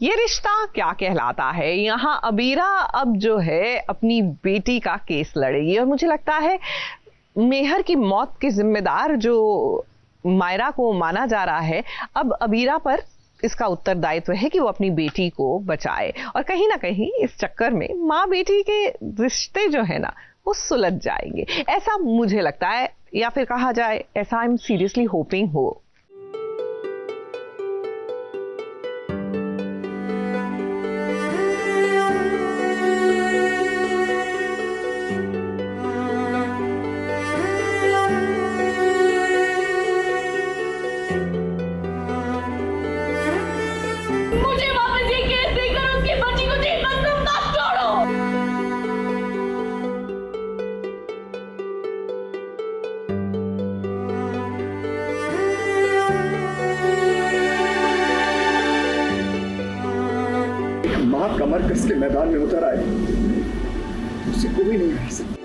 ये रिश्ता क्या कहलाता है। यहाँ अबीरा अब जो है अपनी बेटी का केस लड़ेगी और मुझे लगता है मेहर की मौत के जिम्मेदार जो मायरा को माना जा रहा है, अब अबीरा पर इसका उत्तरदायित्व है कि वो अपनी बेटी को बचाए। और कहीं ना कहीं इस चक्कर में माँ बेटी के रिश्ते जो है ना वो सुलझ जाएंगे, ऐसा मुझे लगता है, या फिर कहा जाए ऐसा आई एम सीरियसली होपिंग हो। कमर कस के मैदान में उतर आए, उसे कोई नहीं हरा सकता।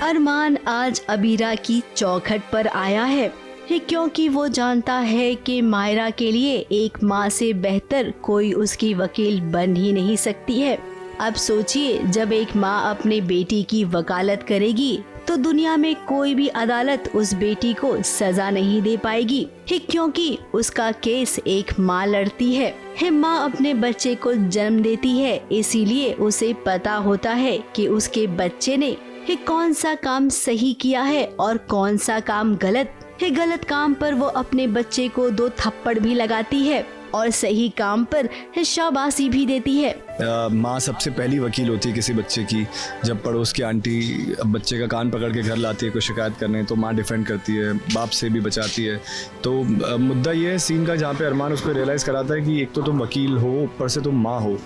अरमान आज अबीरा की चौखट पर आया है क्योंकि वो जानता है कि मायरा के लिए एक माँ से बेहतर कोई उसकी वकील बन ही नहीं सकती है। अब सोचिए, जब एक माँ अपने बेटी की वकालत करेगी तो दुनिया में कोई भी अदालत उस बेटी को सजा नहीं दे पाएगी क्योंकि उसका केस एक माँ लड़ती है। माँ अपने बच्चे को जन्म देती है, इसीलिए उसे पता होता है कि उसके बच्चे ने कौन सा काम सही किया है और कौन सा काम गलत। गलत काम पर वो अपने बच्चे को 2 थप्पड़ भी लगाती है और सही काम पर शाबाशी भी देती है। माँ सबसे पहली वकील होती है किसी बच्चे की। जब पड़ोस की आंटी बच्चे का कान पकड़ के घर लाती है कोई शिकायत करने, तो माँ डिफेंड करती है, बाप से भी बचाती है। तो मुद्दा ये है सीन का, जहाँ पे अरमान उसको रियलाइज़ कराता है कि एक तो तुम वकील हो, ऊपर से तुम माँ हो,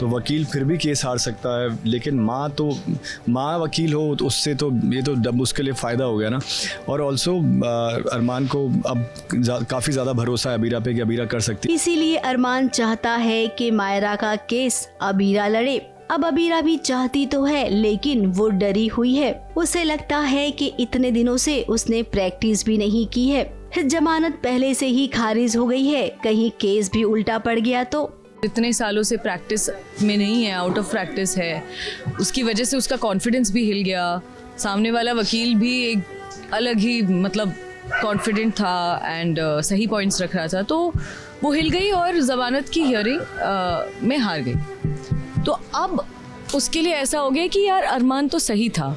तो वकील फिर भी केस हार सकता है, लेकिन माँ वकील हो तो उससे तो ये तो जब उसके लिए फ़ायदा हो गया ना। और ऑल्सो अरमान को अब काफ़ी ज़्यादा भरोसा है अबीरा पे कि अबीरा कर सकती है। इसीलिए अरमान चाहता है कि मायरा का केस अबीरा लड़े। अब अबीरा भी चाहती तो है, लेकिन वो डरी हुई है। उसे लगता है कि इतने दिनों से उसने प्रैक्टिस भी नहीं की है, जमानत पहले से ही खारिज हो गई है, कहीं केस भी उल्टा पड़ गया तो। इतने सालों से प्रैक्टिस में नहीं है, आउट ऑफ प्रैक्टिस है, उसकी वजह से उसका कॉन्फिडेंस भी हिल गया। सामने वाला वकील भी एक अलग ही मतलब कॉन्फिडेंट था एंड सही पॉइंट्स रख रहा था, तो वो हिल गई और ज़मानत की हियरिंग में हार गई। तो अब उसके लिए ऐसा हो गया कि यार अरमान तो सही था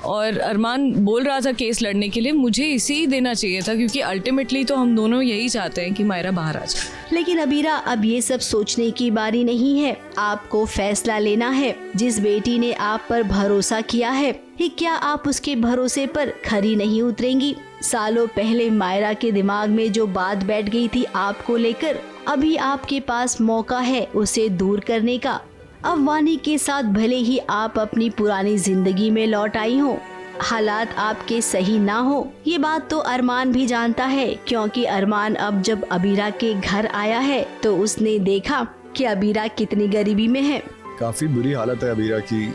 और अरमान बोल रहा था केस लड़ने के लिए, मुझे इसे ही देना चाहिए था, क्योंकि अल्टीमेटली तो हम दोनों यही चाहते हैं कि मायरा बाहर आ जाए। लेकिन अबीरा, अब ये सब सोचने की बारी नहीं है, आपको फैसला लेना है। जिस बेटी ने आप पर भरोसा किया है, क्या आप उसके भरोसे पर खरी नहीं उतरेंगी? सालों पहले मायरा के दिमाग में जो बात बैठ गई थी आपको लेकर, अभी आपके पास मौका है उसे दूर करने का। अब वानी के साथ भले ही आप अपनी पुरानी जिंदगी में लौट आई हो, हालात आपके सही ना हो, ये बात तो अरमान भी जानता है, क्योंकि अरमान अब जब अबीरा के घर आया है तो उसने देखा कि अबीरा कितनी गरीबी में है। काफ़ी बुरी हालत है अबीरा की,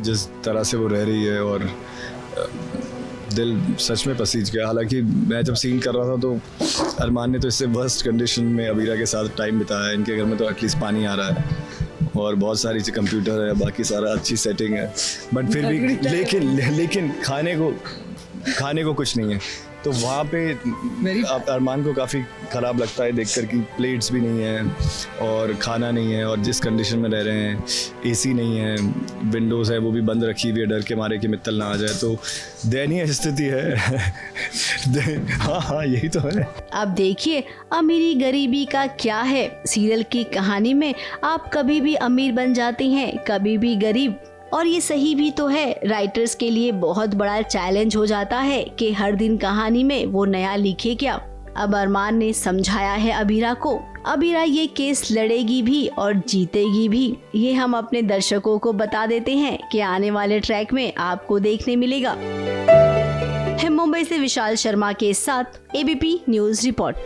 जिस तरह से वो रह रही है, और दिल सच में पसीज गया। हालांकि मैं जब सीन कर रहा था तो अरमान ने तो इससे वर्स्ट कंडीशन में अबीरा के साथ टाइम बिताया। इनके घर में तो एटलीस्ट पानी आ रहा है और बहुत सारी कंप्यूटर है, बाकी सारा अच्छी सेटिंग है, बट फिर भी लेकिन खाने को कुछ नहीं है। तो वहाँ पे अरमान को काफ़ी ख़राब लगता है देखकर कि प्लेट्स भी नहीं है और खाना नहीं है, और जिस कंडीशन में रह रहे हैं, एसी नहीं है, विंडोज़ है वो भी बंद रखी हुई है डर के मारे कि मित्तल ना आ जाए। तो दयनीय स्थिति है। हाँ यही तो है। अब देखिए अमीरी गरीबी का क्या है। सीरियल की कहानी में आप कभी भी अमीर बन जाते हैं, कभी भी गरीब, और ये सही भी तो है। राइटर्स के लिए बहुत बड़ा चैलेंज हो जाता है कि हर दिन कहानी में वो नया लिखे क्या। अब अरमान ने समझाया है अबीरा को, अबीरा ये केस लड़ेगी भी और जीतेगी भी। ये हम अपने दर्शकों को बता देते हैं कि आने वाले ट्रैक में आपको देखने मिलेगा। मुंबई से विशाल शर्मा के साथ ABP news report.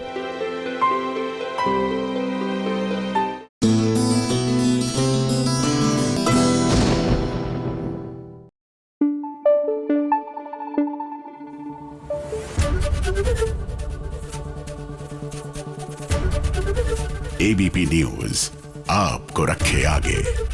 ABP news आपको रखे आगे।